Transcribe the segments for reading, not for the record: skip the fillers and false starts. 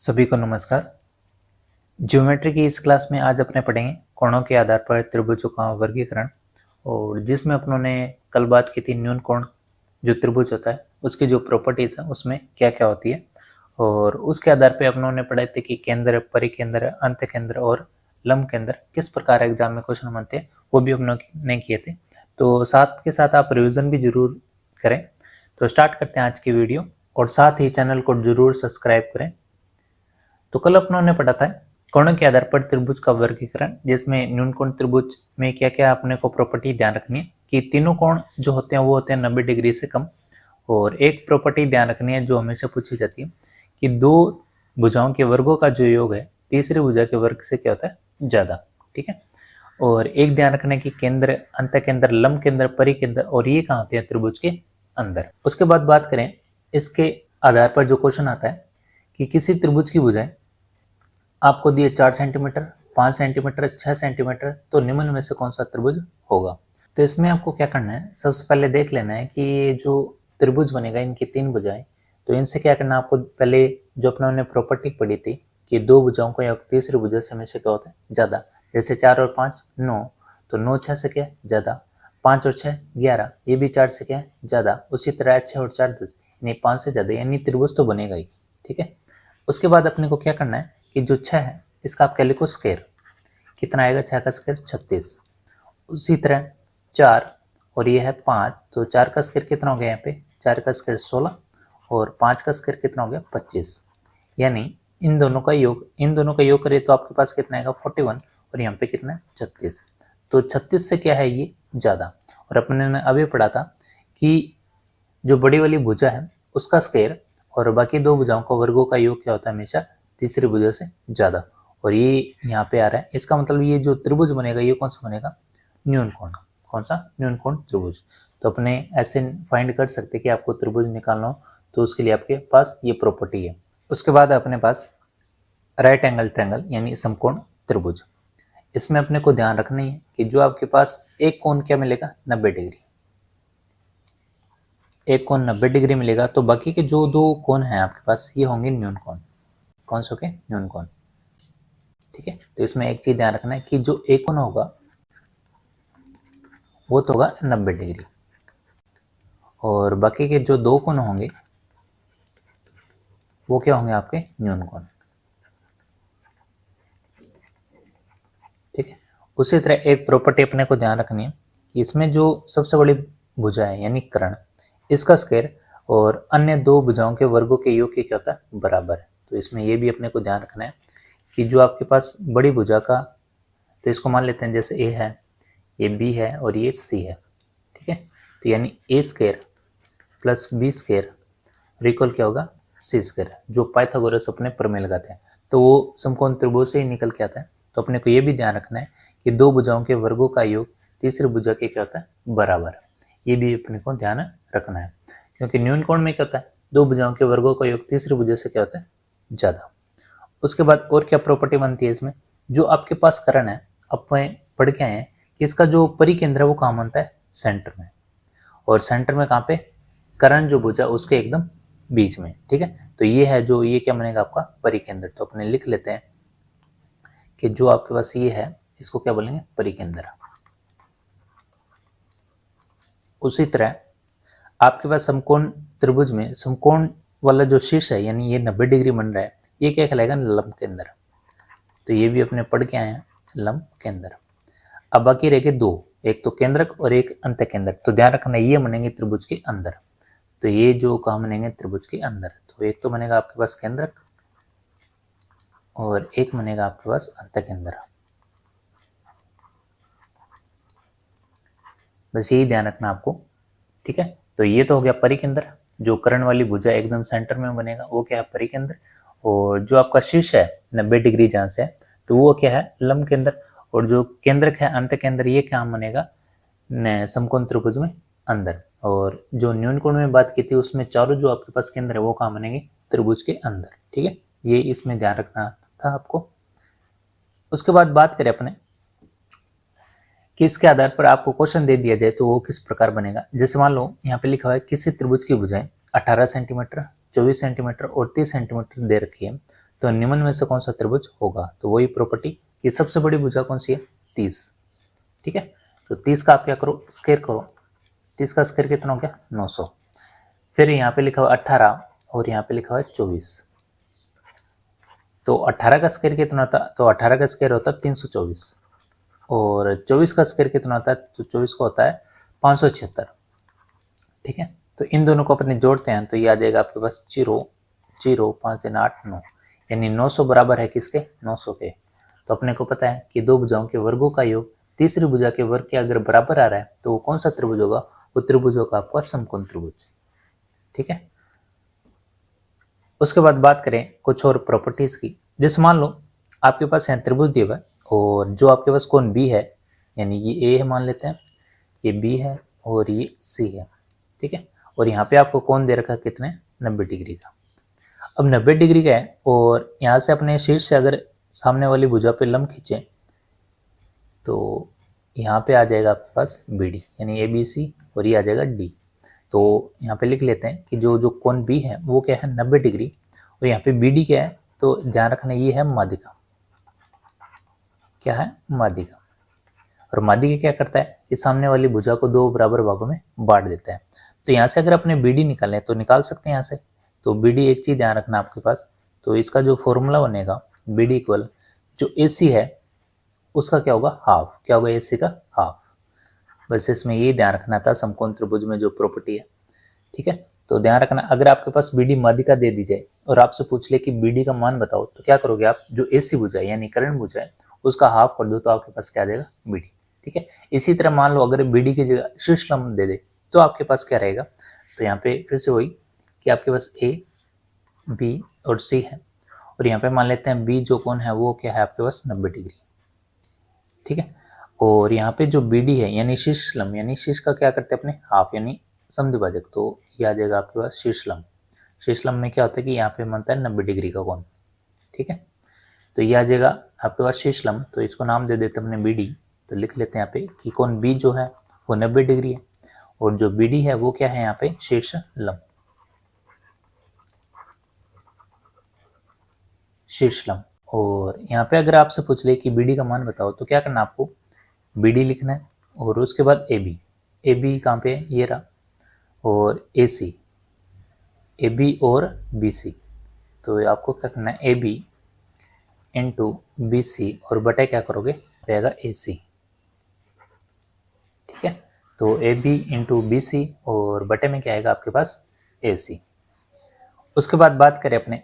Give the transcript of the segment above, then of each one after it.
सभी को नमस्कार। ज्योमेट्री की इस क्लास में आज अपने पढ़ेंगे कोणों के आधार पर त्रिभुजों का वर्गीकरण, और जिसमें अपनों ने कल बात की थी न्यून कोण जो त्रिभुज होता है उसकी जो प्रॉपर्टीज है उसमें क्या क्या होती है, और उसके आधार पर अपनों ने पढ़े थे कि केंद्र, परिकेंद्र, अंत केंद्र और लंब केंद्र किस प्रकार एग्जाम में क्वेश्चन बनते हैं वो भी अपनों ने किए थे। तो साथ के साथ आप रिविजन भी जरूर करें। तो स्टार्ट करते हैं आज की वीडियो, और साथ ही चैनल को जरूर सब्सक्राइब करें। तो कल अपनों ने पढ़ा था कोणों के आधार पर त्रिभुज का वर्गीकरण, जिसमें न्यूनकोण त्रिभुज में क्या क्या अपने को प्रॉपर्टी ध्यान रखनी है कि तीनों कोण जो होते हैं वो होते हैं 90 डिग्री से कम, और एक प्रॉपर्टी ध्यान रखनी है जो हमेशा पूछी जाती है कि दो भुजाओं के वर्गों का जो योग है तीसरी भुजा के वर्ग से क्या होता है, ज्यादा। ठीक है। और एक ध्यान रखना है कि केंद्र, अंत केंद्र, लंब केंद्र, परिकेंद्र, और ये कहाँ होते हैं, त्रिभुज के अंदर। उसके बाद बात करें इसके आधार पर जो क्वेश्चन आता है कि किसी त्रिभुज की भुजाएं आपको दिए 4 सेंटीमीटर, 5 सेंटीमीटर, 6 सेंटीमीटर, तो निम्न में से कौन सा त्रिभुज होगा। तो इसमें आपको क्या करना है, सबसे पहले देख लेना है कि ये जो त्रिभुज बनेगा इनकी 3 भुजाएं, तो इनसे क्या करना है आपको, पहले जो अपने ने प्रॉपर्टी पढ़ी थी कि दो भुजाओं का योग तीसरी भुजा से हमेशा क्या होता है, ज्यादा। जैसे 4 और 5 9, तो 9 6 से क्या है, ज्यादा। 5 और 6 11, ये भी 4 से क्या है, ज्यादा। उसी तरह 6 और 4 10, यानी 5 से ज्यादा, यानी त्रिभुज तो बनेगा ही। ठीक है। उसके बाद अपने को क्या करना है कि जो 6 है इसका आप कह लिखो स्क्वायर, कितना आएगा, 6 का स्क्वायर 36। उसी तरह 4 और ये है 5, तो 4 का स्क्वायर कितना हो गया, यहाँ पे 4 का स्क्वायर 16 और 5 का स्क्वायर कितना हो गया, 25। यानी इन दोनों का योग करें तो आपके पास कितना आएगा, 41, और यहाँ पे कितना है, 36। तो 36 से क्या है, ये ज्यादा। और अपने ने अभी पढ़ा था कि जो बड़ी वाली भुजा है उसका स्क्वायर और बाकी दो भुजाओं का वर्गों का योग क्या होता है, हमेशा तीसरी भुजा से ज्यादा। और ये यहाँ पे आ रहा है, इसका मतलब ये जो त्रिभुज बनेगा ये कौन सा बनेगा, न्यून कोण। कौन सा, न्यून कोण त्रिभुज। तो अपने ऐसे फाइंड कर सकते कि आपको त्रिभुज निकालना हो तो उसके लिए आपके पास ये प्रॉपर्टी है। उसके बाद अपने पास राइट एंगल ट्रायंगल यानी समकोण त्रिभुज। इसमें अपने को ध्यान रखना है कि जो आपके पास एक कोण क्या मिलेगा, 90 डिग्री। एक कोण 90 डिग्री मिलेगा, तो बाकी के जो दो कोण हैं आपके पास ये होंगे न्यून कोण। कौन से होंगे, न्यून कोण। ठीक है। तो इसमें एक चीज ध्यान रखना है कि जो एक कोण होगा वो तो होगा 90 डिग्री, और बाकी के जो दो कोण होंगे वो क्या होंगे, आपके न्यून कोण। ठीक है। उसी तरह एक प्रॉपर्टी अपने को ध्यान रखनी है कि इसमें जो सबसे बड़ी भुजा है यानी कर्ण, इसका स्क्वायर और अन्य दो भुजाओं के वर्गों के योग क्या होता है, बराबर है। तो इसमें ये भी अपने को ध्यान रखना है कि जो आपके पास बड़ी भुजा का, तो इसको मान लेते हैं जैसे ए है, ये बी है और ये सी है। ठीक है। तो यानी A square plus B square equal क्या होगा, सी स्क्वायर, जो पाइथागोरस अपने प्रमेय लगाते हैं तो वो समकोण त्रिभुज से ही निकल के आता है। तो अपने को ये भी ध्यान रखना है कि दो भुजाओं के वर्गों का योग तीसरी भुजा के क्या होता है, बराबर। ये भी अपने को ध्यान रखना है, क्योंकि न्यून कोण में क्या होता है, दो भुजाओं के वर्गों का योग तीसरी भुजा से क्या होता है, ज्यादा। उसके बाद और क्या प्रॉपर्टी बनती है इसमें, जो आपके पास कर्ण है, अपन पढ़ के आए हैं कि इसका जो परिकेंद्र है वो कहाँ बनता है, सेंटर में। और सेंटर में कहाँ पे, कर्ण जो भुजा उसके एकदम बीच में। ठीक है। तो ये है जो, ये क्या बनेगा आपका परिकेंद्र। तो अपने लिख लेते हैं कि जो आपके पास ये है इसको क्या बोलेंगे, परिकेंद्र। उसी तरह आपके पास समकोण त्रिभुज में समकोण वाला जो शीर्ष है यानी ये 90 डिग्री बन रहा है, ये क्या कहलाएगा, लंब केंद्र। तो ये भी अपने पढ़ के आए हैं, लंब केंद्र। अब बाकी रह गए दो, एक तो केंद्रक और एक अंत केंद्र। तो ध्यान रखना ये बनेंगे त्रिभुज के अंदर। तो ये जो कहाँ बनेंगे, त्रिभुज के अंदर। तो एक तो बनेगा आपके पास केंद्रक और एक बनेगा आपके पास अंत केंद्र। बस यही ध्यान रखना आपको। ठीक है। तो ये तो हो गया परिकेंद्र, जो कर्ण वाली भुजा एकदम सेंटर में बनेगा वो क्या है, परिकेंद्र। और जो आपका शीर्ष है 90 डिग्री जहां से है तो वो क्या है, लंब केंद्र। और जो केंद्रक है अंत केंद्र, ये क्या बनेगा, समकोण त्रिभुज में अंदर। और जो न्यून कोण में बात की थी उसमें चारों जो आपके पास केंद्र है वो कहाँ बनेंगे, त्रिभुज के अंदर। ठीक है। ये इसमें ध्यान रखना था आपको। उसके बाद बात करें अपने कि इसके आधार पर आपको क्वेश्चन दे दिया जाए तो वो किस प्रकार बनेगा। जैसे मान लो यहाँ पे लिखा हुआ है किसी त्रिभुज की भुजाएं 18 सेंटीमीटर, 24 सेंटीमीटर और 30 सेंटीमीटर दे रखी है, तो निम्न में से कौन सा त्रिभुज होगा? तो वही प्रॉपर्टी कि सबसे बड़ी भुजा कौन सी है? 30। ठीक है, तो 30 का आप क्या करो, स्क्वायर करो। 30 का स्क्वायर कितना हो गया? 900। फिर यहाँ पे लिखा हुआ 18 और यहाँ पे लिखा हुआ 24। तो 18 का स्क्वायर कितना होता? तो 18 का स्क्वायर होता है 324 और 24 का स्क्वायर कितना होता है? तो 24 का होता है 576। ठीक है, तो इन दोनों को अपने जोड़ते हैं तो ये आ जाएगा आपके पास 0 0 5 3 8 9, यानी 900 बराबर है किसके? 900 के। तो अपने को पता है कि दो भुजाओं के वर्गों का योग तीसरी भुजा के वर्ग के अगर बराबर आ रहा है तो वो कौन सा त्रिभुज होगा? वो त्रिभुज होगा आपका समकोण त्रिभुज। ठीक है, उसके बाद बात करें कुछ और प्रॉपर्टीज की। जैसे मान लो आपके पास यहाँ त्रिभुज दिया हुआ है और जो आपके पास कोण बी है, यानी ये ए है मान लेते हैं, ये बी है और ये सी है। ठीक है, और यहाँ पे आपको कोण दे रखा है कितने? 90 डिग्री का। अब 90 डिग्री का है और यहाँ से अपने शीर्ष से अगर सामने वाली भुजा पे लंब खींचे तो यहाँ पे आ जाएगा आपके पास बी डी, यानी ए बी सी, और ये आ जाएगा डी। तो यहाँ पे लिख लेते हैं कि जो जो कोण बी है वो क्या है? 90 डिग्री, और यहाँ पे बी डी क्या है? तो ध्यान रखना ये है माध्यिका। क्या है? माध्यिका। और माध्यिका क्या करता है कि सामने वाली भुजा को दो बराबर भागों में बांट देता है। तो यहाँ से अगर अपने बी डी निकालें तो निकाल सकते हैं यहाँ से। तो बी डी एक चीज ध्यान रखना आपके पास, तो इसका जो फॉर्मूला बनेगा बी डी इक्वल जो ए सी है उसका क्या होगा? हाफ। क्या होगा? ए सी का हाफ। बस इसमें ये ध्यान रखना था समकोण त्रिभुज में जो प्रॉपर्टी है। ठीक है, तो ध्यान रखना अगर आपके पास बी डी माध्यिका दे दी जाए और आपसे पूछ ले कि बी डी का मान बताओ तो क्या करोगे आप? जो ए सी भुजा है यानी कर्ण भुजा है उसका हाफ कर दो तो आपके पास क्या आ जाएगा? B D. ठीक है, इसी तरह मान लो अगर बी डी की जगह शीर्ष लंब दे दे तो आपके पास क्या रहेगा? तो यहाँ पे फिर से वही कि आपके पास ए बी और सी है और यहाँ पे मान लेते हैं बी जो कोण है वो क्या है आपके पास? 90 डिग्री। ठीक है, और यहाँ पे जो बी डी है यानी शीर्ष लंब, यानी शीर्ष का क्या करते हैं अपने? हाफ, यानी समद्विभाजक। तो ये आ जाएगा आपके पास शीर्ष लंब। शीर्ष लंब में क्या होता है कि यहाँ पे बनता है 90 डिग्री का कोण। ठीक है, तो ये आ जाएगा आपके पास शीर्ष लंब। तो इसको नाम दे देते हैं अपने बी डी। तो लिख लेते हैं यहाँ पे कि कोण बी जो है वो 90 डिग्री है और जो बी डी है वो क्या है? यहाँ पे शीर्ष लंब। शीर्ष लंब। और यहाँ पे अगर आपसे पूछ ले कि बी डी का मान बताओ तो क्या करना आपको? बी डी लिखना है और उसके बाद ए बी। ए बी कहाँ पे? ये रहा। और ए सी, ए बी और बी सी। तो आपको क्या करना है? A B into B C और बटे क्या करोगे? रहेगा ए सी। ठीक है, तो A B into B C और बटे में क्या आएगा आपके पास? ए सी। उसके बाद बात करें अपने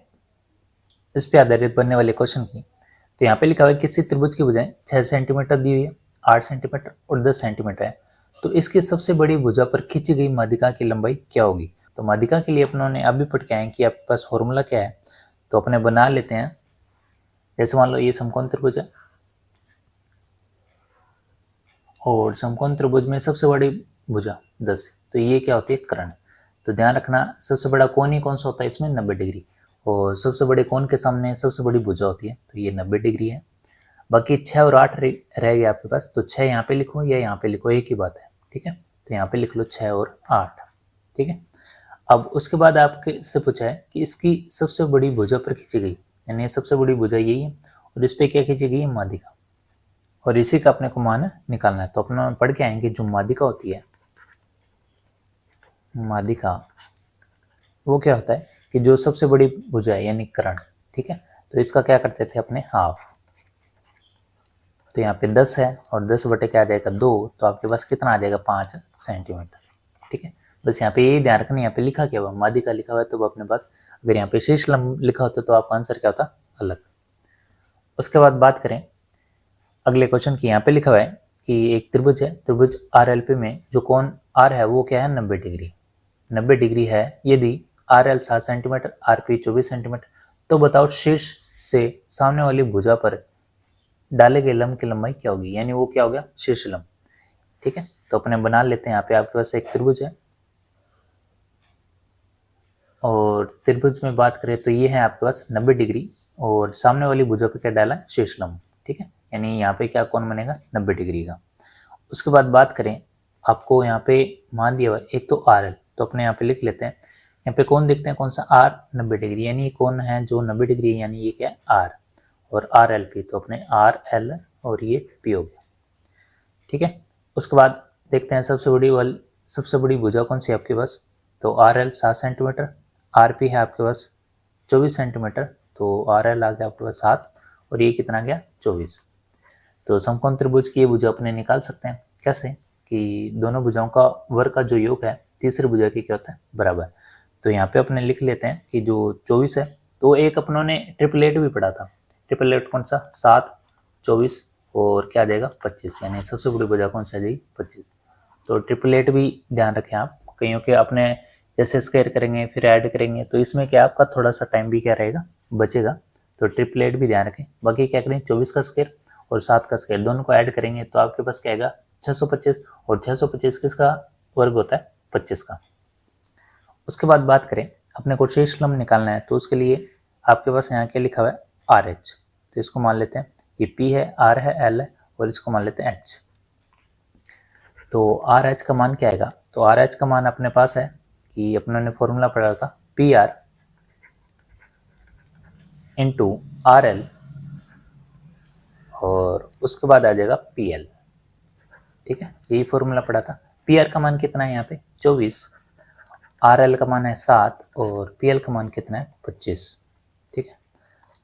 इस पे आधारित बनने वाले क्वेश्चन की। तो यहाँ पे लिखा हुआ है किसी त्रिभुज की भुजाएं 6 सेंटीमीटर दी हुई है, 8 सेंटीमीटर और 10 सेंटीमीटर है। तो इसकी सबसे बड़ी भुजा पर खींची गई माध्यिका की लंबाई क्या होगी? तो माध्यिका के लिए अपनों अभी पढ़ के आए कि आपके पास फॉर्मूला क्या है, तो अपने बना लेते हैं। जैसे मान लो ये समकोण त्रिभुज है और समकोण त्रिभुज में सबसे बड़ी भुजा 10, तो ये क्या होती है? कर्ण। तो ध्यान रखना सबसे बड़ा कोण ही कौन सा होता है इसमें? 90 डिग्री। और सबसे बड़े कोण के सामने सबसे बड़ी भुजा होती है तो ये 90 डिग्री है। बाकी 6 और 8 रह गया आपके पास, तो 6 यहाँ पे लिखो या यहाँ पे लिखो, एक ही बात है। ठीक है, तो यहाँ पे लिख लो 6 और 8। ठीक है, अब उसके बाद आपके इससे पूछा है कि इसकी सबसे बड़ी भुजा पर खींची गई, यानी सबसे बड़ी भुजा यही है और इस पे क्या खींची गई है? माध्यिका। और इसी का अपने को मान निकालना है। तो अपने पढ़ के आएंगे जो माध्यिका होती है, माध्यिका वो क्या होता है कि जो सबसे बड़ी भुजा है यानी कर्ण। ठीक है, तो इसका क्या करते थे अपने? हाफ। तो यहाँ पे 10 है और 10 बटे क्या आ जाएगा? 2। तो आपके पास कितना आ जाएगा? 5 सेंटीमीटर। ठीक है, बस यहाँ पे यही ध्यान रखना, यहाँ पे लिखा क्या हुआ? माध्यिका लिखा हुआ है तो अपने पास अगर यहाँ पे शीर्ष लंब लिखा होता तो आपका आंसर क्या होता? अलग। उसके बाद बात करें अगले क्वेश्चन की। यहाँ पे लिखा हुआ है कि एक त्रिभुज है, त्रिभुज आर एल पी में जो कोण आर है वो क्या है? 90 डिग्री। 90 डिग्री है यदि R L 7 centimetre, R P 24 centimetre, तो बताओ शीर्ष से सामने वाली भुजा पर डाले गए लंब की लंबाई क्या होगी? यानी वो क्या हो गया? शीर्ष लंब। ठीक है, तो अपने बना लेते हैं। यहाँ पे आपके पास एक त्रिभुज है और त्रिभुज में बात करें तो ये है आपके पास 90 डिग्री और सामने वाली भुजा पे क्या डाला है? शीर्ष लंब। ठीक है, यानी यहाँ पे क्या कोण बनेगा? 90 डिग्री का। उसके बाद बात करें आपको यहाँ पे मान दिया हुआ है एक तो आर एल, तो अपने यहाँ पे लिख लेते हैं। यहाँ पे कोण देखते हैं कौन सा, आर 90 डिग्री, यानी ये कोण है जो 90 डिग्री है, यानी ये क्या है आर, और आर एल पी, तो अपने आर एल और ये पी हो गया। ठीक है, उसके बाद देखते हैं सबसे बड़ी भुजा कौन सी है आपके पास, तो R L 7 centimetre, R P है आपके पास 24 सेंटीमीटर, तो आर एल आ गया आपके पास 7 और ये कितना गया 24। तो समकोण त्रिभुज की ये भुजा अपने निकाल सकते हैं, कैसे कि दोनों भुजाओं का वर्ग का जो योग है तीसरी भुजा की क्या होता है बराबर। तो यहाँ पे अपने लिख लेते हैं कि जो 24 है, तो एक अपनों ने ट्रिपलेट भी पढ़ा था, ट्रिपलेट कौन सा 7 24 और क्या देगा 25, यानी सबसे बड़ी भुजा कौन सी आ जाएगी 25। तो ट्रिपलेट भी ध्यान रखें आप, कहीं के अपने जैसे स्क्वायर करेंगे फिर ऐड करेंगे तो इसमें क्या आपका थोड़ा सा टाइम भी क्या रहेगा बचेगा, तो ट्रिपलेट भी ध्यान रखें। बाकी क्या करें 24 का स्क्वायर और 7 का स्क्वायर दोनों को ऐड करेंगे तो आपके पास क्या आएगा 625, और 625 किसका वर्ग होता है 25 का। उसके बाद बात करें अपने को शेष लंब निकालना है, तो उसके लिए आपके पास यहाँ क्या लिखा हुआ है आर एच, तो इसको मान लेते हैं ये पी है, आर है, एल है और इसको मान लेते हैं एच। तो आर एच का मान क्या आएगा, तो आर एच का मान अपने पास है कि अपने ने फॉर्मूला पढ़ा था P R into R L और उसके बाद आ जाएगा पी एल। ठीक है, यही फॉर्मूला पढ़ा था। पी आर का मान कितना है यहाँ पे 24, आर एल का मान है 7 और पी एल का मान कितना है 25। ठीक है,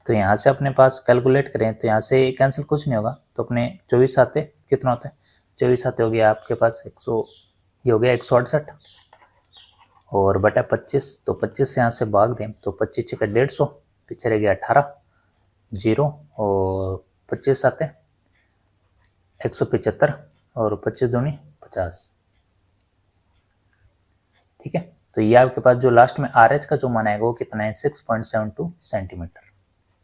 तो यहाँ से अपने पास कैलकुलेट करें तो यहाँ से कैंसिल कुछ नहीं होगा, तो अपने 24 आते कितना होता है 24 आते हो गया आपके पास 100, ये हो गया 168 और बटा 25, तो 25 से यहाँ से भाग दें तो 25 का 150, पीछे रह गया 18 जीरो और 25 आते 175 और 25 दूनी 50। ठीक है, तो ये आपके पास जो लास्ट में आर एच का जो मान आएगा वो कितना है 6.72 सेंटीमीटर,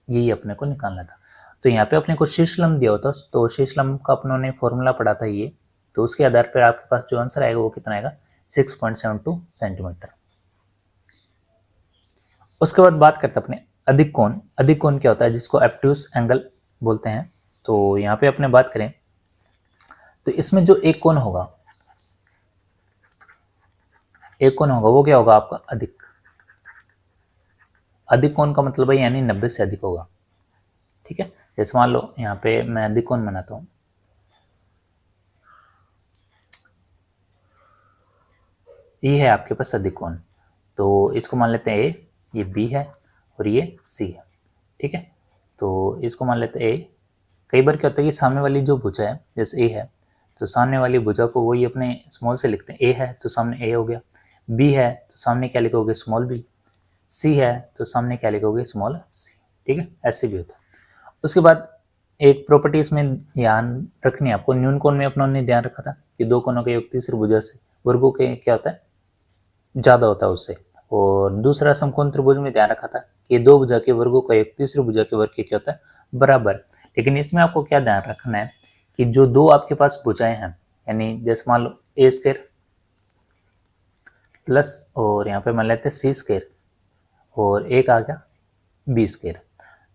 यही अपने को निकालना था। तो यहाँ पे अपने को शीर्ष लंब दिया होता, तो शीर्ष लंब का अपनों ने फॉर्मूला पढ़ा था ये, तो उसके आधार पर आपके पास जो आंसर आएगा वो कितना आएगा 6.72 सेंटीमीटर। उसके बाद बात करते हैं अपने अधिक कोण। अधिक कोण क्या होता है जिसको एब्ट्यूस एंगल बोलते हैं। तो यहाँ पे अपने बात करें तो इसमें जो एक कोण होगा वो क्या होगा आपका अधिक। अधिक कोण का मतलब है यानी 90 से अधिक होगा। ठीक है, जैसे मान लो यहाँ पे मैं अधिक कोण बनाता हूँ, ये है आपके पास अधिक कोण, तो इसको मान लेते हैं ए, ये बी है और ये सी है। ठीक है, तो इसको मान लेते हैं ए। कई बार क्या होता है कि सामने वाली जो भुजा है जैसे ए है तो सामने वाली भुजा को वही अपने स्मॉल से लिखते हैं, ए है तो सामने ए हो गया, बी है तो सामने क्या लिखोगे स्मॉल बी, सी है तो सामने क्या लिखोगे स्मॉल सी। ठीक है, ऐसे भी होता है। उसके बाद एक प्रॉपर्टी इसमें ध्यान रखनी है आपको, न्यून कोण में अपनों ने ध्यान रखा था कि दो कोणों का योग तीसरी भुजा से वर्गों के क्या होता है ज्यादा होता है उससे, और दूसरा समकोण त्रिभुज में ध्यान रखा था कि दो भुजा के वर्गों का योग तीसरी भुजा के वर्ग के क्या होता है बराबर। लेकिन इसमें आपको क्या ध्यान रखना है कि जो दो आपके पास भुजाएं हैं, यानी जैसे मान लो ए स्क्वायर प्लस और यहाँ पे मान लेते हैं सी स्क्वायर और एक आ गया बी स्क्वायर,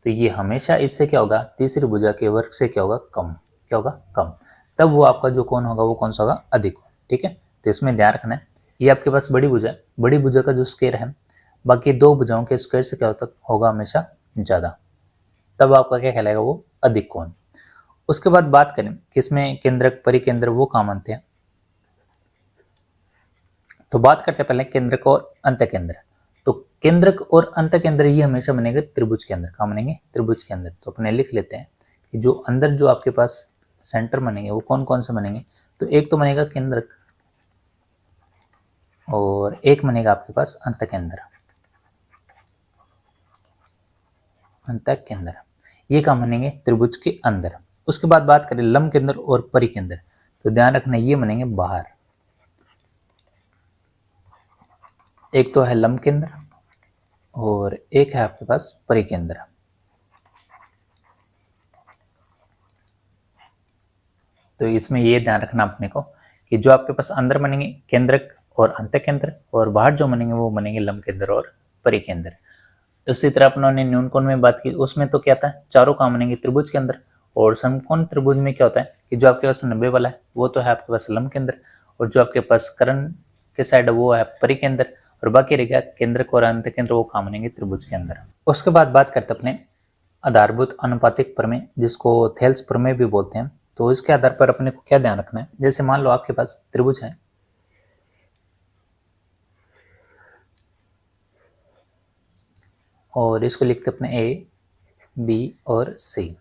तो ये हमेशा इससे क्या होगा तीसरी भुजा के वर्ग से क्या होगा कम, क्या होगा कम, तब वो आपका जो कोण होगा वो कौन सा होगा अधिक। ठीक है, तो इसमें ध्यान रखना है ये आपके पास बड़ी भुजा है, बड़ी भुजा का जो स्क्वायर है बाकी दो भुजाओं के स्क्वायर से क्या होता होगा हमेशा ज्यादा, तब आपका क्या कहलाएगा वो अधिक कोण। उसके बाद बात करें किसमें केंद्रक परिकेंद्र वो काम आते हैं, तो बात करते हैं पहले केंद्रक और अंतकेंद्र। तो केंद्रक और अंतकेंद्र ये हमेशा बनेंगे त्रिभुज के अंदर, कहाँ बनेंगे त्रिभुज के अंदर। तो अपने लिख लेते हैं कि जो अंदर जो आपके पास सेंटर बनेंगे वो कौन कौन से बनेंगे, तो एक तो बनेगा केंद्रक और एक बनेगा आपके पास अंतकेंद्र। अंतकेंद्र ये कहाँ बनेंगे त्रिभुज के अंदर। उसके बाद बात करें लंब केंद्र और परिकेंद्र, तो ध्यान रखना ये बनेंगे बाहर। एक तो है लंब केंद्र और एक है आपके पास परिकेंद्र। तो इसमें ये ध्यान रखना अपने को कि जो आपके पास अंदर बनेंगे केंद्रक और अंतकेंद्र और बाहर जो बनेंगे वो बनेंगे लंब केंद्र और परिकेंद्र। इसी तरह अपनों ने न्यून कोण में बात की, उसमें तो क्या था चारों काम बनेंगे त्रिभुज के अंदर, और समकोण त्रिभुज में क्या होता है कि जो आपके पास 90 वाला है वो तो है आपके पास लंब केंद्र और जो आपके पास कर्ण के साइड है वो है परिकेंद्र और बाकी रह गया केंद्रक और अंत केंद्र, वो काम बनेंगे त्रिभुज के अंदर। उसके बाद बात करते अपने आधारभूत अनुपातिक प्रमेय, जिसको थेल्स प्रमेय भी बोलते हैं। तो इसके आधार पर अपने को क्या ध्यान रखना है, जैसे मान लो आपके पास त्रिभुज है और इसको लिखते अपने ए, बी और सी,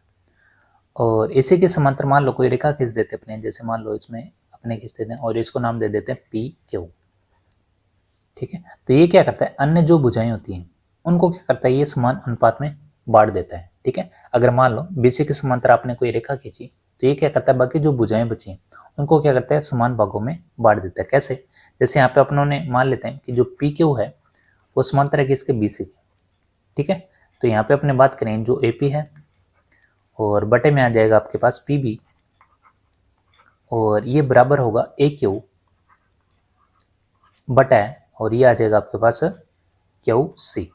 और इसी के समांतर मान लो कोई रेखा खींच देते अपने, जैसे मान लो इसमें अपने खींच देते हैं और इसको नाम दे देते हैं पी क्यू। ठीक है, तो ये क्या करता है, अन्य जो भुजाएं होती हैं उनको क्या करता है, ये समान अनुपात में बांट देता है। ठीक है, अगर मान लो बीसी के समांतर आपने कोई रेखा खींची तो ये क्या करता है, बाकी जो भुजाएं बची हैं उनको क्या करता है, समान भागों में बांट देता है। कैसे, जैसे यहाँ पे अपनों ने मान लेते हैं कि जो पी क्यू है वो समांतर है किसके, बीसी के। ठीक है, तो यहाँ पे अपने बात करें जो एपी है और बटे में आ जाएगा आपके पास पीबी, और ये बराबर होगा ए क्यू बटा है, और ये आ जाएगा आपके पास क्यू सी।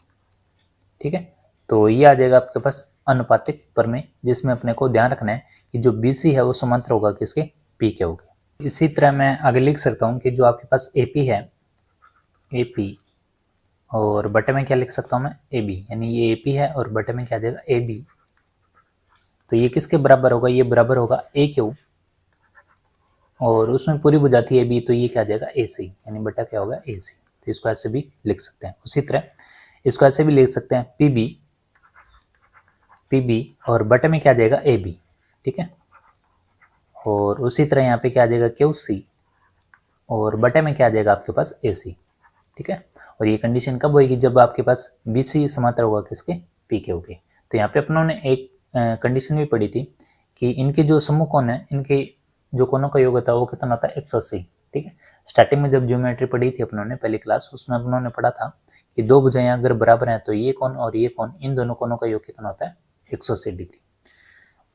ठीक है, तो ये आ जाएगा आपके पास अनुपातिक प्रमेय, जिसमें अपने को ध्यान रखना है कि जो बीसी है वो समांतर होगा किसके, पी क्यू के। इसी तरह मैं आगे लिख सकता हूँ कि जो आपके पास एपी है, एपी, और बटे में क्या लिख सकता हूँ मैं, ए बी, यानी ये एपी है और बटे में क्या आ जाएगा, ए बी। तो ये किसके बराबर होगा, ये बराबर होगा ए क्यू, और उसमें पूरी भुजा थी ए बी, तो ये क्या आ जाएगा, ए सी, यानी बटा क्या होगा, ए सी। तो इसको ऐसे भी लिख सकते हैं। उसी तरह इसको ऐसे भी लिख सकते हैं पी बी, पी बी, और बटे में क्या आ जाएगा, ए बी। ठीक है, और उसी तरह यहाँ पे क्या आ जाएगा, क्यू सी, और बटे में क्या आ जाएगा आपके पास, ए सी। ठीक है, और ये कंडीशन कब होगी, जब आपके पास बी सी समांतर होगा किसके, पी क्यू के। तो यहाँ पे अपनों ने एक कंडीशन भी पढ़ी थी कि इनके जो समूह कोण है, इनके जो कोणों का योग होता है वो कितना होता है, 180। ठीक है, स्टार्टिंग में जब ज्योमेट्री पढ़ी थी अपनों ने पहली क्लास, उसमें अपनों ने पढ़ा था कि दो भुजाएं अगर बराबर हैं तो ये कोण और ये कोण, इन दोनों कोणों का योग कितना होता है, 180 डिग्री।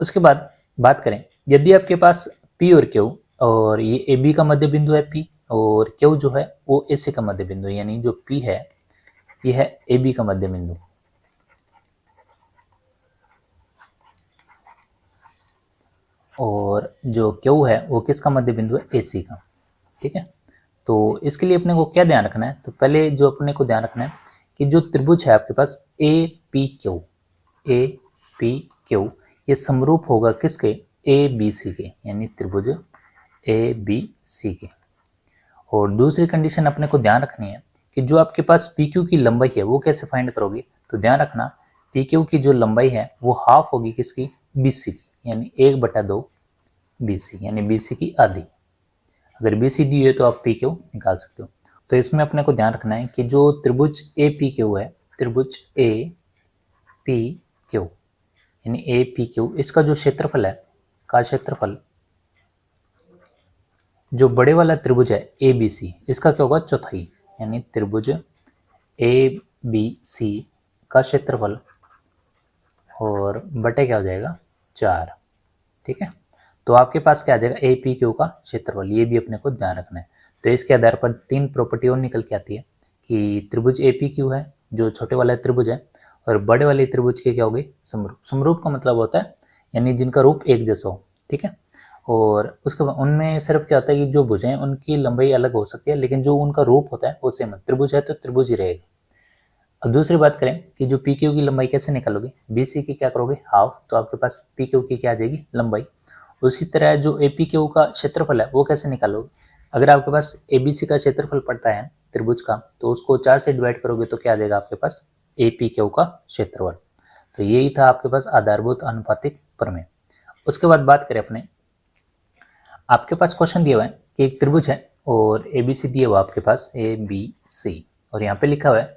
उसके बाद बात करें, यदि आपके पास पी और क्यू, और ये ए बी का मध्य बिंदु है पी, और क्यू जो है वो ए सी का मध्य बिंदु, यानी जो पी है ये है ए बी का मध्य बिंदु, और जो क्यू है वो किसका मध्य बिंदु है, ए सी का। ठीक है, तो इसके लिए अपने को क्या ध्यान रखना है, तो पहले जो अपने को ध्यान रखना है कि जो त्रिभुज है आपके पास A P Q, A P Q, ये समरूप होगा किसके, ए बी सी के, यानी त्रिभुज ए बी सी के। और दूसरी कंडीशन अपने को ध्यान रखनी है कि जो आपके पास पी क्यू की लंबाई है वो कैसे फाइंड करोगे, तो ध्यान रखना पी क्यू की जो लंबाई है वो हाफ होगी किसकी, बी सी की, यानी 1/2 बी सी, यानी बी सी की आधी। अगर बी सी दी है तो आप पी क्यू निकाल सकते हो। तो इसमें अपने को ध्यान रखना है कि जो त्रिभुज ए पी क्यू है, त्रिभुज ए पी क्यू, यानी ए पी क्यू, इसका जो क्षेत्रफल है, का क्षेत्रफल, जो बड़े वाला त्रिभुज है ए बी सी, इसका क्या होगा, चौथाई, यानी त्रिभुज ए बी सी का क्षेत्रफल, और बटे क्या हो जाएगा, 4। ठीक है, तो आपके पास क्या आ जाएगा, ए पी क्यू का क्षेत्रफल, ये भी अपने को ध्यान रखना है। तो इसके आधार पर 3 प्रॉपर्टी और निकल के आती है कि त्रिभुज ए पी क्यू है जो छोटे वाला त्रिभुज है, और बड़े वाले त्रिभुज के क्या हो गए, समरूप। समरूप का मतलब होता है यानी जिनका रूप एक जैसा हो। ठीक है, और उसके बाद उनमें सिर्फ क्या होता है कि जो भुजाएं उनकी लंबाई अलग हो सकती है, लेकिन जो उनका रूप होता है वो सेम है। त्रिभुज है तो त्रिभुज ही रहेगा। अब दूसरी बात करें कि जो पी क्यू की लंबाई कैसे निकालोगे, बी सी की क्या करोगे, हाफ, तो आपके पास पी क्यू की क्या आ जाएगी, लंबाई। उसी तरह जो ए पी क्यू का क्षेत्रफल है वो कैसे निकालोगे, अगर आपके पास ए बी सी का क्षेत्रफल पड़ता है त्रिभुज का, तो उसको 4 से डिवाइड करोगे तो क्या आ जाएगा आपके पास, ए पी क्यू का क्षेत्रफल। तो यही था आपके पास आधारभूत अनुपातिक प्रमेय। उसके बाद बात करें अपने, आपके पास क्वेश्चन दिया हुआ है कि एक त्रिभुज है और ए बी सी दिया हुआ आपके पास, ए बी सी, और यहाँ पे लिखा हुआ है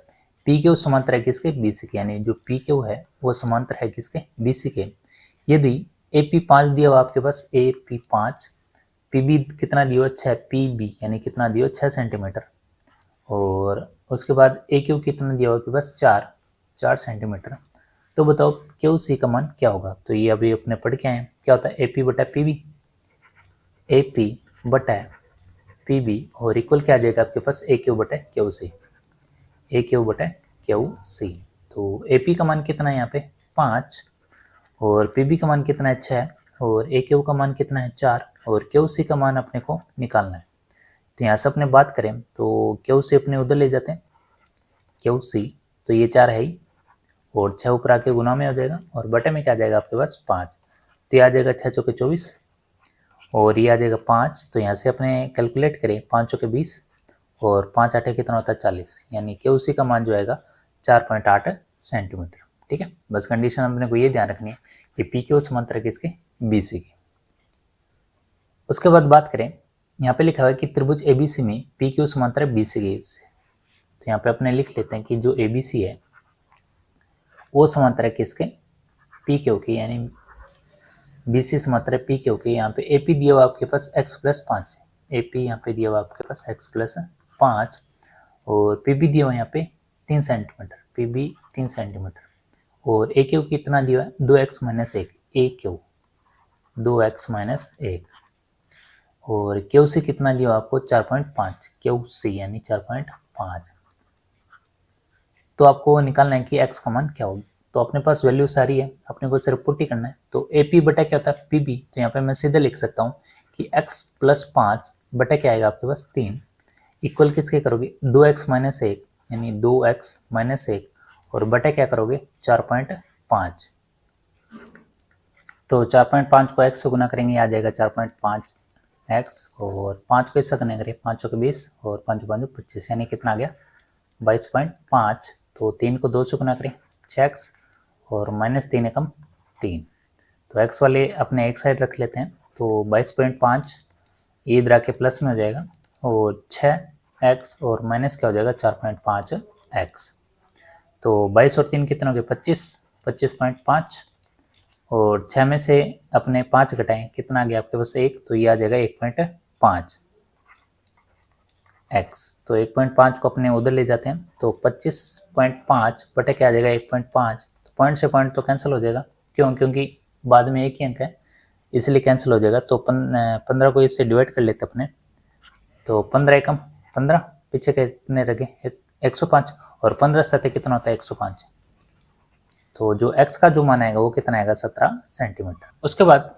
पी क्यू समांतर है किसके, बी सी के, यानी जो पी क्यू है वो समांतर है किसके, बी सी के। यदि ए पी 5 दिया हुआ आपके पास, ए पी 5, पी बी कितना दिया हुआ, 6, पी बी यानी कितना दिया हुआ, 6 सेंटीमीटर, और उसके बाद ए क्यू कितना दिया हुआ आपके पास, 4 सेंटीमीटर। तो बताओ क्यू सी का मान क्या होगा, तो ये अभी अपने पढ़ के आए हैं, क्या होता है, ए पी बटा पी बी, ए पी बटा पी बी, और इक्वल क्या आ जाएगा आपके पास, ए क्यू बटा क्यू सी, ए क्यू बटा क्यू सी। तो ए पी का मान कितना है यहाँ पे, 5, और पी बी का मान कितना है, 6, और ए क्यू का मान कितना है, 4, और क्यू सी का मान अपने को निकालना है। तो यहाँ से अपने बात करें तो क्यू सी अपने उधर ले जाते हैं, क्यू सी, तो ये 4 है ही, और 6 ऊपर आके गुना में हो जाएगा, और बटे में क्या आ जाएगा आपके पास 5, तो ये आ जाएगा 6 चौके 24, और ये आ जाएगा 5, तो यहाँ से अपने कैलकुलेट करें 5 चौके 20, और 5 आठे कितना होता है 40, यानी कि उसी का मान जो आएगा 4.8 सेंटीमीटर। ठीक है, बस कंडीशन अपने को ये ध्यान रखनी है कि पी क्यू समांतर है किसके, बी सी के। उसके बाद बात करें, यहाँ पे लिखा हुआ है कि त्रिभुज एबीसी में पी क्यू समांतर है बी सी के से, तो यहाँ पे अपने लिख लेते हैं कि जो एबीसी है वो समांतर है किसके, पी क्यू के, यानी बीसी समांतर है पी क्यू के। यहाँ पे एपी दिया हुआ आपके पास x+5 है, एपी यहाँ पे दिया हुआ आपके पास x+5, और पीबी दिया हुआ यहाँ पे 3 सेंटीमीटर, पीबी 3 सेंटीमीटर, और ए क्यू कितना दिया है 2x-1, ए क्यू 2x-1, और क्यू सी कितना दिया आपको 4.5, क्यू सी यानी 4.5। तो आपको निकालना है कि x का मान क्या होगा, तो अपने पास वैल्यू सारी है, अपने को सिर्फ पुट्टी करना है। तो AP बटा क्या होता है PB, तो यहाँ पे मैं सीधे लिख सकता हूँ कि x+5 बटा क्या आएगा आपके पास 3, इक्वल किसके करोगे 2x-1, यानी 2x-1, और बटा क्या करोगे 4.5, तो 4.5 को x से गुना करेंगे आ जाएगा 4.5x, और 5 को इससे गुना करें 5 चौके 20, और 5 5 25, यानी कितना आ गया 22.5, तो 3 को 2 से गुना करें 6x, और -3 एकम 3, तो x वाले अपने एक साइड रख लेते हैं, तो 22.5 ये इधर आके प्लस में हो जाएगा, और 6x और माइनस क्या हो जाएगा 4.5x, तो 22 और 3 कितने हो गए 25, 25.5, और 6 में से अपने 5 घटाएं कितना आ गया आपके पास 1, तो ये आ जाएगा 1.5x, तो 1.5 को अपने उधर ले जाते हैं, तो 25.5 बटे क्या आ जाएगा 1.5, तो पॉइंट से पॉइंट तो कैंसिल हो जाएगा, क्यों, क्योंकि बाद में एक ही अंक है इसलिए कैंसिल हो जाएगा, तो 15 को इससे डिवाइड कर लेते अपने, तो 15 एकम 15, पीछे कितने रखे 105, और 15 साथ कितना होता है 105, तो जो x का जो मान आएगा वो कितना आएगा 17 सेंटीमीटर। उसके बाद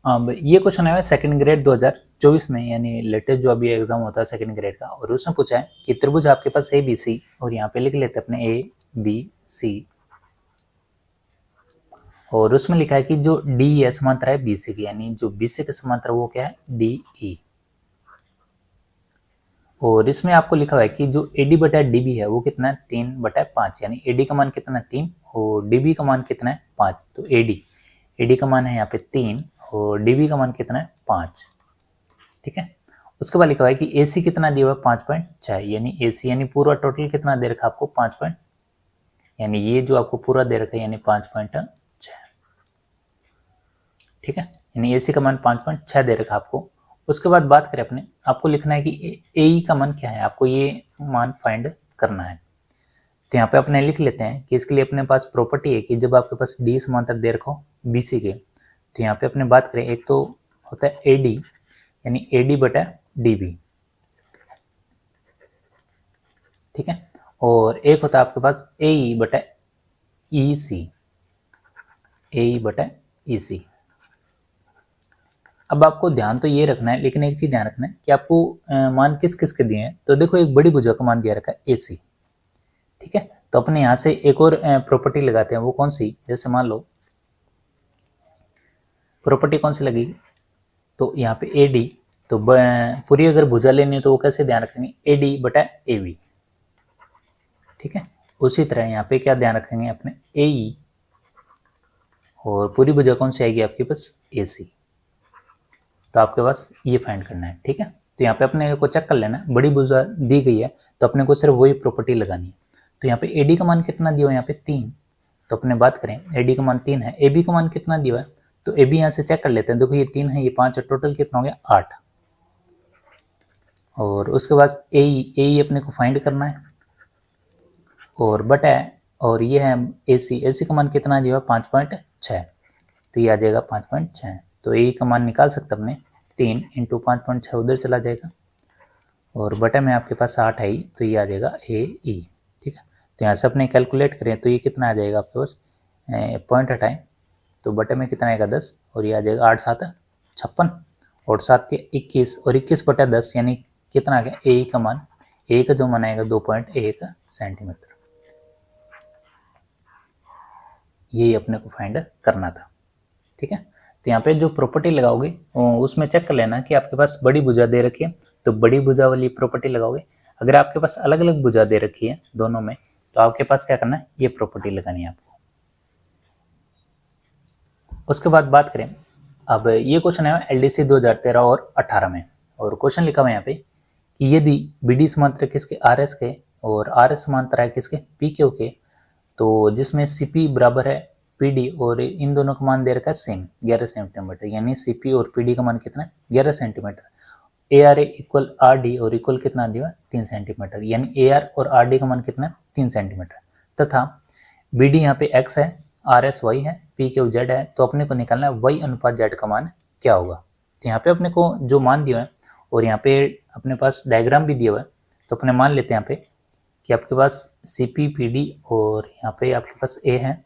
अब ये क्वेश्चन आया सेकंड ग्रेड 2024 में, यानी लेटेस्ट जो अभी एग्जाम होता है सेकंड ग्रेड का, और उसमें पूछा है कि त्रिभुज आपके पास ए बी सी, और यहाँ पे लिख लेते अपने ए बी सी, और उसमें लिखा है कि जो डी है समांतर है बी सी की, यानी जो बी सी के समांतर वो क्या है डी ई, और इसमें आपको लिखा हुआ है कि जो AD बटा DB है वो कितना है 3/5, यानी AD का मान कितना है 3 और DB का मान कितना है 5, तो AD का मान है यहाँ पे 3 और DB का मान कितना है 5। ठीक है, उसके बाद लिखा हुआ है कि AC कितना दिया हुआ है 5.6, यानी AC यानी पूरा टोटल कितना दे रखा आपको 5 यानी ये जो आपको पूरा दे रखा है यानी 5.6। ठीक है, यानी AC का मान 5.6 दे रखा आपको। उसके बाद बात करें अपने, आपको लिखना है कि AE का मान क्या है, आपको ये मान फाइंड करना है। तो यहाँ पे अपने लिख लेते हैं कि इसके लिए अपने पास प्रॉपर्टी है कि जब आपके पास D समांतर दे रखो BC के, तो यहाँ पे अपने बात करें एक तो होता है AD यानी AD बटा DB, ठीक है, और एक होता है आपके पास AE बटा EC, AE बटा EC। अब आपको ध्यान तो ये रखना है, लेकिन एक चीज ध्यान रखना है कि आपको मान किस किस के दिए हैं। तो देखो एक बड़ी भुजा का मान दिया रखा है AC, ठीक है, तो अपने यहाँ से एक और प्रॉपर्टी लगाते हैं, वो कौन सी, जैसे मान लो प्रॉपर्टी कौन सी लगेगी, तो यहाँ पे AD, तो पूरी अगर भुजा लेनी है तो वो कैसे ध्यान रखेंगे AD बटा AB, ठीक है। उसी तरह यहाँ पे क्या ध्यान रखेंगे अपने AE, और पूरी भुजा कौन सी आएगी आपके पास AC, तो आपके पास ये फाइंड करना है। ठीक है, तो यहाँ पे अपने को चेक कर लेना, बड़ी भुजा दी गई है तो अपने को सिर्फ वही प्रॉपर्टी लगानी है। तो यहाँ पे AD का मान कितना दिया हुआ है यहाँ पे 3, तो अपने बात करें AD का मान 3 है, AB का मान कितना दिया हुआ है, तो AB यहाँ से चेक कर लेते हैं, देखो ये 3 है ये 5 है, टोटल कितना हो गया 8। और उसके बाद AE अपने को फाइंड करना है, और बटा है, और ये है AC का मान कितना दिया हुआ 5.6, तो ये आ जाएगा 5.6, तो AE का मान निकाल सकते अपने 3 × 5.6 उधर चला जाएगा, और बटे में आपके पास 8 है, तो ये आ जाएगा AE। ठीक है, तो यहाँ से अपने कैलकुलेट करें तो ये कितना आ जाएगा आपके पास, पॉइंट हटाएं तो बटे में कितना आएगा 10, और ये आ जाएगा 8 7 56, और 7 के 21, और 21 बटा 10 यानी कितना आ गया AE का मान ए का जो मान आएगा 2.1 सेंटीमीटर। यही अपने को फाइंड करना था, ठीक है। तो यहाँ पे जो प्रॉपर्टी लगाओगे उसमें चेक कर लेना कि आपके पास बड़ी भुजा दे रखी है तो बड़ी भुजा वाली प्रॉपर्टी लगाओगे। अगर आपके पास अलग अलग भुजा दे रखी है दोनों में तो आपके पास क्या करना है, ये प्रॉपर्टी लगानी है आपको। उसके बाद बात करें, अब ये क्वेश्चन है एलडीसी 2013 और 18 में, और क्वेश्चन लिखा हुआ है यहाँ पे कि यदि बीडी समांतर किसके आरएस के और आरएस समांतर है किसके पीक्यू के, तो जिसमें सीपी बराबर है पीडी और इन दोनों का मान दे रखा है सेम 11 सेंटीमीटर, यानी सीपी और पीडी का मान कितना है 11 centimetre. A R equal R D और इक्वल कितना दिया 3 सेंटीमीटर, यानी ए आर और आर डी का मान कितना है 3 सेंटीमीटर। तथा बी डी यहाँ पे एक्स है, आर एस वाई है, पी क्यू जेड है, तो अपने को निकालना है वाई अनुपात जेड का मान क्या होगा। तो यहाँ पे अपने को जो मान दिया है और यहाँ पे अपने पास डायग्राम भी दिया हुआ है, तो अपने मान लेते हैं यहाँ पे कि आपके पास सी पी पी डी और यहाँ पे आपके पास ए है,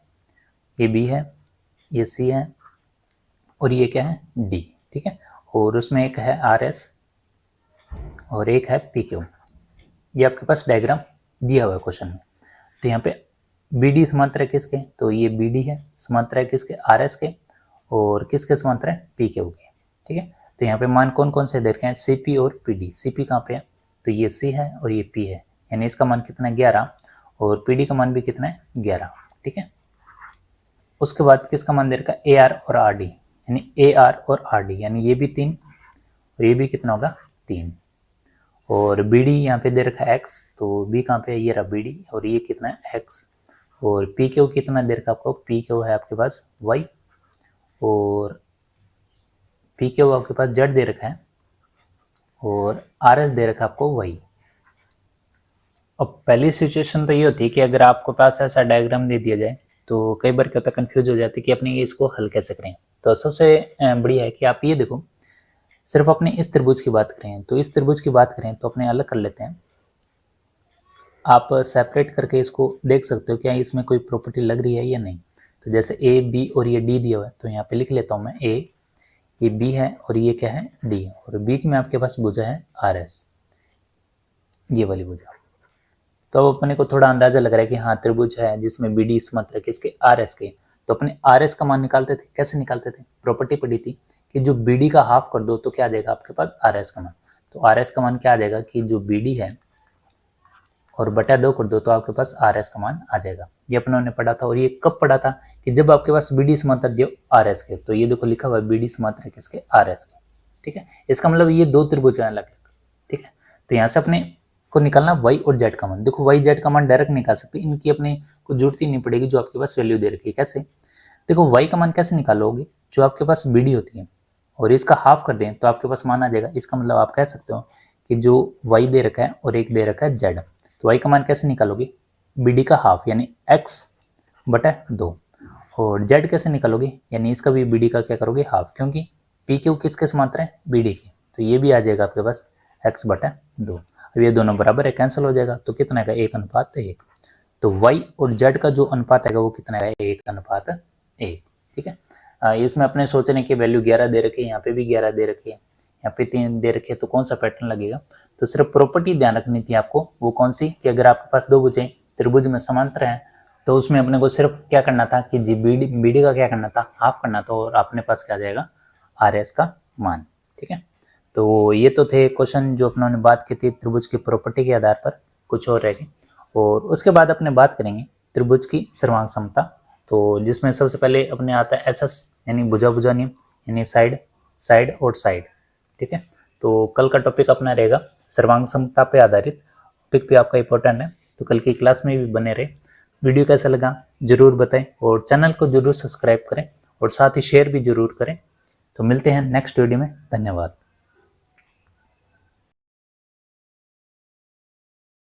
ये बी है, ये सी है और ये क्या है डी, ठीक है। और उसमें एक है आर एस और एक है पी क्यू, ये आपके पास डायग्राम दिया हुआ है क्वेश्चन में। तो यहाँ पे बी डी समांतर है किसके, तो ये बी डी है, समांतर है किसके आर एस के, और किसके समांतर है पी क्यू के, ठीक है। तो यहाँ पे मान कौन कौन से दे रखे हैं, सी पी और पी डी। सी पी कहाँ पे है, तो ये सी है और ये पी है, यानी इसका मान कितना है 11 और पी डी का मान भी कितना है 11, ठीक है। उसके बाद किसका मान दे रखा है ए आर और आर डी, यानी ए आर और आर डी, यानी ये भी 3 और ये भी कितना होगा 3। और बी डी यहाँ पे दे रखा है एक्स, तो बी कहाँ पे है, ये रहा बी डी और ये कितना है एक्स। और पी क्यू कितना दे रखा आपको, पी क्यू है आपके पास वाई और पी क्यू आपके पास जेड दे रखा है और आर एस दे रखा आपको वाई। अब पहली सिचुएशन तो ये होती है कि अगर आपके पास ऐसा डायग्राम दे दिया जाए तो कई बार क्या होता है कंफ्यूज हो जाती है कि अपने इसको हल कैसे करें। तो सबसे बढ़िया है कि आप ये देखो, सिर्फ अपने इस त्रिभुज की बात करें, तो इस त्रिभुज की बात करें तो अपने अलग कर लेते हैं। आप सेपरेट करके इसको देख सकते हो क्या इसमें कोई प्रॉपर्टी लग रही है या नहीं। तो जैसे ए बी और ये डी दिया हुआ है, तो यहाँ पे लिख लेता हूँ मैं ए, ये बी है और ये क्या है डी, और बीच में आपके पास भुजा है आर एस, ये वाली भुजा। तो अब अपने को थोड़ा अंदाजा लग रहा है कि हाँ त्रिभुज है जिसमें बी डी समांतर किसके आर एस के। तो अपने आर एस का मान निकालते थे, कैसे निकालते थे, प्रॉपर्टी पड़ी थी कि जो बी डी का हाफ कर दो तो क्या आ जाएगा आपके पास आर एस का मान। तो आर एस का मान क्या आ जाएगा कि जो बी डी है और बटा 2 कर दो तो आपके पास आर एस का मान आ जाएगा। ये अपनों ने पढ़ा था, और ये कब पढ़ा था कि जब आपके पास बी डी समांतर दियो आर एस के। तो ये देखो लिखा हुआ है बी डी समांतर किसके आर एस के, ठीक है। इसका मतलब ये दो त्रिभुज हैं अलग अलग, ठीक है। तो यहाँ से अपने को निकालना वाई और जेड का मान। देखो वाई जेड का मान डायरेक्ट निकाल सकते हैं, इनकी अपने को जरूरत ही नहीं पड़ेगी, जो आपके पास वैल्यू दे रखी है। कैसे, देखो वाई का मान कैसे निकालोगे, जो आपके पास बी डी होती है और इसका हाफ कर दें तो आपके पास मान आ जाएगा। इसका मतलब आप कह सकते हो कि जो वाई दे रखा है और एक दे रखा है जेड, तो वाई का मान कैसे निकालोगे, बी डी का हाफ यानी x बटा 2, और z कैसे निकालोगे, यानी इसका भी बी डी का क्या करोगे हाफ, क्योंकि पी क्यू किसके समांतर है बी डी के। तो ये भी आ जाएगा आपके पास x बटा 2। अब ये दोनों बराबर है, कैंसिल हो जाएगा, तो कितना है 1:1। तो y और z का जो अनुपात है वो कितना है 1:1, ठीक है। इसमें अपने सोचने की वैल्यू 11 दे रखी है, यहाँ पे भी 11 दे रखी है, यहाँ पे 3 दे रखे, तो कौन सा पैटर्न लगेगा। तो सिर्फ प्रॉपर्टी ध्यान रखनी थी आपको, वो कौन सी, कि अगर आपके पास दो भुजें त्रिभुज में समांतर हैं तो उसमें अपने को सिर्फ क्या करना था कि जी बी डी का क्या करना था हाफ करना था, और अपने पास क्या जाएगा आर एस का मान, ठीक है। तो ये तो थे क्वेश्चन जो अपनों ने बात की थी त्रिभुज की प्रॉपर्टी के आधार पर, कुछ और रहेगी। और उसके बाद अपने बात करेंगे त्रिभुज की सर्वांग समता, तो जिसमें सबसे पहले अपने आता है एस एस यानी भुजा भुजा नियम, यानी साइड साइड और साइड, ठीक है। तो कल का टॉपिक अपना रहेगा सर्वांग समता पे आधारित, टॉपिक भी आपका इंपॉर्टेंट है, तो कल की क्लास में भी बने रहे। वीडियो कैसा लगा जरूर बताएं, और चैनल को जरूर सब्सक्राइब करें और साथ ही शेयर भी जरूर करें। तो मिलते हैं नेक्स्ट वीडियो में, धन्यवाद।